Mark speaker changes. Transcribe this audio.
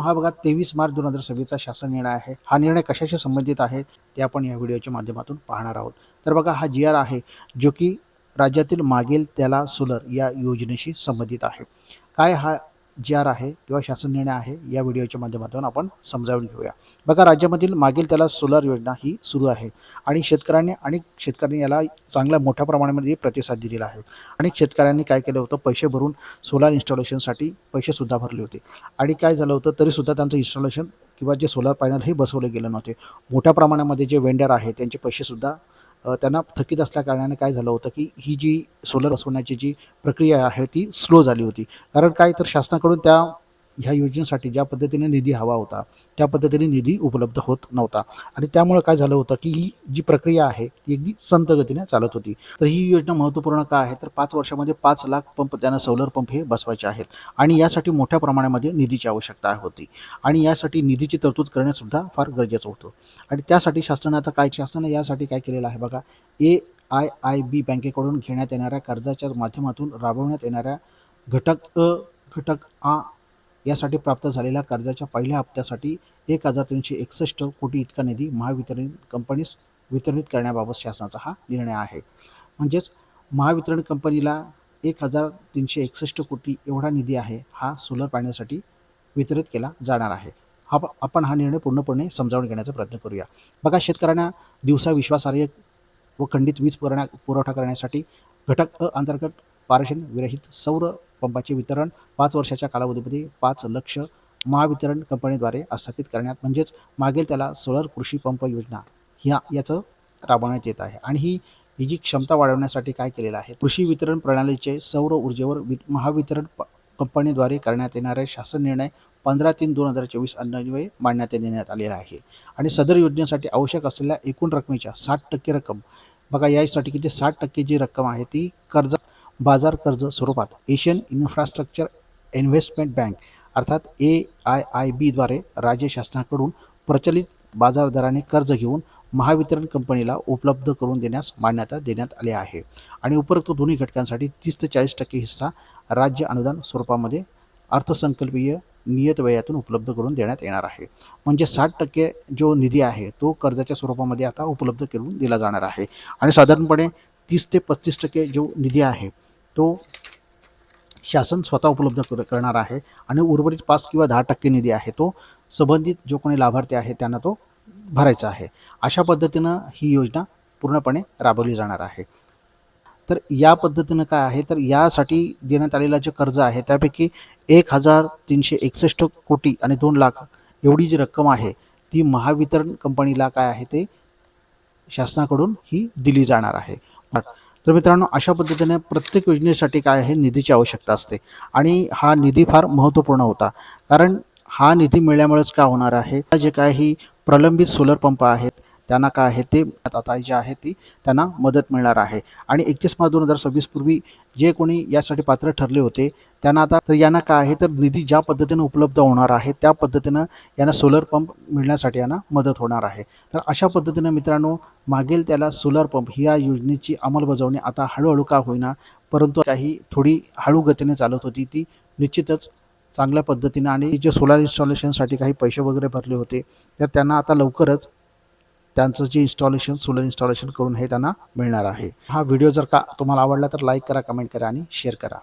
Speaker 1: हा बघा 23 मार्च 2026चा शासन निर्णय आहे. हा निर्णय कशाशी संबंधित आहे ते आपण या व्हिडिओच्या माध्यमातून पाहणार आहोत. तर बघा हा जी आर आहे जो की राज्यातील मागेल त्याला सोलर या योजनेशी संबंधित आहे. काय हा जी आर आहे किंवा शासन निर्णय आहे या व्हिडिओच्या माध्यमातून आपण समजावून घेऊया. बघा राज्यामधील मागेल त्याला सोलर योजना ही सुरू आहे आणि शेतकऱ्यांनी याला चांगल्या मोठ्या प्रमाणामध्ये प्रतिसाद दिलेला आहे. अनेक शेतकऱ्यांनी काय केलं होतं, पैसे भरून सोलार इन्स्टॉलेशनसाठी पैसेसुद्धा भरले होते आणि काय झालं होतं तरीसुद्धा त्यांचं इन्स्टॉलेशन किंवा जे सोलर पॅनल हे बसवले गेले नव्हते. मोठ्या प्रमाणामध्ये जे वेंडर आहे त्यांचे पैसेसुद्धा त्यांना थकीत असल्या कारणाने काय झालं होतं की ही जी सोलर बसवण्याची जी प्रक्रिया आहे ती स्लो झाली होती. कारण काय तर शासनाकडून ह्या योजनेसाठी ज्या पद्धतीने निधी हवा होता त्या पद्धतीने निधी उपलब्ध होत नव्हता आणि त्यामुळे काय झालं होतं की ही जी प्रक्रिया आहे ती अगदी संथ गतीने चालत होती. तर ही योजना महत्त्वपूर्ण का आहे तर 5 वर्षामध्ये 5 लाख पंप त्यांना सोलर पंप हे बसवायचे आहेत आणि यासाठी मोठ्या प्रमाणामध्ये निधीची आवश्यकता होती आणि यासाठी निधीची तरतूद करण्यासुद्धा फार गरजेचं होतं. आणि त्यासाठी शासनाने यासाठी काय केलेलं आहे बघा, AIIB बँकेकडून घेण्यात येणाऱ्या कर्जाच्या माध्यमातून राबवण्यात येणाऱ्या घटक अ घटक आ यासाठी प्राप्त झालेल्या कर्जाच्या पहिल्या हप्त्यासाठी 1361 कोटी इतका निधी महावितरण कंपनीस वितरित करण्याबाबत शासनाचा हा निर्णय आहे. म्हणजेच महावितरण कंपनीला 1361 कोटी एवढा निधी आहे हा सोलर पॅनलसाठी वितरित केला जाणार आहे. आपण हा निर्णय पूर्णपणे समजावून घेण्याचा प्रयत्न करूया. बघा शेतकऱ्यांना दिवसा विश्वासार्ह व खंडित वीज पुरवठा करण्यासाठी घटक अ अंतर्गत पारेषण विरहित सौर पंपाचे वितरण 5 वर्षाच्या कालावधीमध्ये 5 लक्ष महावितरण कंपनीद्वारे स्थापित करण्यात म्हणजेच मागेल त्याला सोलर कृषी पंप योजना याचं राबवण्यात येत आहे. आणि ही जी क्षमता वाढवण्यासाठी काय केलेलं आहे, कृषी वितरण प्रणालीचे सौर ऊर्जेवर महावितरण कंपनीद्वारे करण्यात येणारे शासन निर्णय 15/3/2024 अन्वये मान्यता देण्यात आलेला आहे. आणि सदर योजनेसाठी आवश्यक असलेल्या एकूण रकमेच्या 60% रक्कम बघा यासाठी किती 60% जी रक्कम आहे ती बाजार कर्ज स्वरूपात एशियन इन्फ्रास्ट्रक्चर इन्व्हेस्टमेंट बँक अर्थात AIIB द्वारे राज्य शासनाकडून प्रचलित बाजार दराने कर्ज घेऊन महावितरण कंपनीला उपलब्ध करून देण्यास मान्यता देण्यात आली आहे. आणि उपरोक्त दोन्ही घटकांसाठी 30 ते 40% हिस्सा राज्य अनुदान स्वरूपामध्ये अर्थसंकल्पीय नियतव्ययातून उपलब्ध करून देण्यात येणार आहे. म्हणजे 60% जो निधी आहे तो कर्जाच्या स्वरूपामध्ये आता उपलब्ध करून दिला जाणार आहे आणि साधारणपणे 30 ते 35% जो निधी आहे तो शासन स्वतः उपलब्ध करणार आहे आणि उर्वरित 5 किंवा 10% निधी आहे तो संबंधित जो कोणी लाभार्थी आहे त्यांना तो भरायचा आहे. अशा पद्धतीनं ही योजना पूर्णपणे राबवली जाणार आहे. तर या पद्धतीनं काय आहे तर यासाठी देण्यात आलेलं जे कर्ज आहे त्यापैकी 1361 कोटी आणि 2 लाख एवढी जी रक्कम आहे ती महावितरण कंपनीला काय आहे ते शासनाकडून ही दिली जाणार आहे. तर मित्रांनो अशा पद्धतीने प्रत्येक योजनेसाठी काय आहे निधीची आवश्यकता असते आणि हा निधी फार महत्त्वपूर्ण होता. कारण हा निधी मिळाल्यामुळेच काय होणार आहे, जे काही प्रलंबित सोलर पंप आहेत त्यांना काय आहे ते आता जे आहे ती त्यांना मदत मिळणार आहे. आणि 31 मार्च 2026 पूर्वी जे कोणी यासाठी पात्र ठरले होते त्यांना आता तर यांना काय आहे तर निधी ज्या पद्धतीने उपलब्ध होणार आहे त्या पद्धतीनं यांना सोलर पंप मिळण्यासाठी यांना मदत होणार आहे. तर अशा पद्धतीनं मित्रांनो मागेल त्याला सोलर पंप ही या योजनेची अंमलबजावणी आता हळूहळू का होईना परंतु काही थोडी हळू गतीने चालत होती ती निश्चितच चांगल्या पद्धतीने. आणि जे सोलार इन्स्टॉलेशनसाठी काही पैसे वगैरे भरले होते तर त्यांना आता लवकरच त्यांचं जे सोलर इन्स्टॉलेशन करून हे त्यांना मिळणार आहे. हा व्हिडिओ जर का तुम्हाला आवडला तर लाईक करा, कमेंट करा आणि शेअर करा.